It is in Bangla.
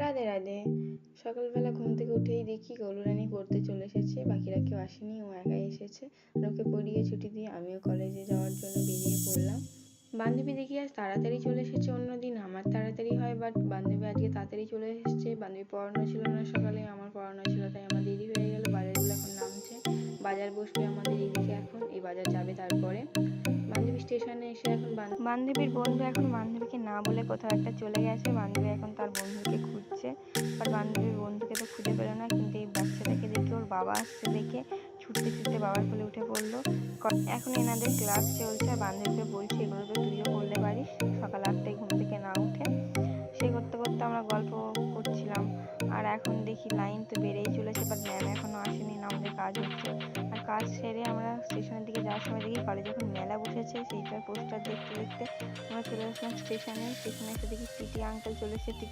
রাধে রাধে। সকালবেলা ঘুম থেকে উঠেই দেখি গৌররানী পড়তে চলে এসেছে, বাকিরা কেউ আসেনি, ও একাই এসেছে। ওকে পড়িয়ে ছুটি দিয়ে আমিও কলেজে যাওয়ার জন্য বেরিয়ে পড়লাম। বান্ধবী দেখি আজ তাড়াতাড়ি চলে এসেছে। অন্যদিন আমার তাড়াতাড়ি হয়, বাট বান্ধবী আজকে তাড়াতাড়ি চলে এসেছে। বান্ধবী পড়ানো ছিল না সকালে, আমার পড়ানো ছিল, তাই আমার দেরি হয়ে গেল। বাজারগুলো এখন নামছে, বাজার বসবে আমাদের এদিকে, এখন এই বাজার যাবে। তারপরে বান্ধবী স্টেশনে এসে এখন বান্ধবীর বন্ধু এখন বান্ধবীকে না বলে কোথাও একটা চলে গেছে। বান্ধবী এখন তার বন্ধুকে খুঁজছে, বাট বান্ধবীর বন্ধুকে তো খুঁজে পেল না। কিন্তু এই বাচ্চাটাকে দেখে ওর বাবা আসছে দেখে ছুটতে ছুটতে বাবার কোলে উঠে পড়লো। এখন এনাদের ক্লাস চলছে, বান্ধবীকে বলছে এগুলো তো তুইও করতে পারিস, সকাল 8টায় ঘুম থেকে না উঠে। সে করতে করতে আমরা গল্প করছিলাম। আর এখন দেখি লাইন তো বেড়েই চলেছে, বাট ম্যাম এখনো আসেনি, না আমাদের কাজ হচ্ছে। আর কাজ সেরে আমরা স্টেশনের দিকে যাওয়ার সময় দেখি কলেজে এখন মেলা বসেছে, সেইটার পোস্টার দেখতে দেখতে আমরা চলে আসলাম স্টেশনে। স্টেশনে এসে দেখি টিটি আঙ্কেল চলে এসেছে।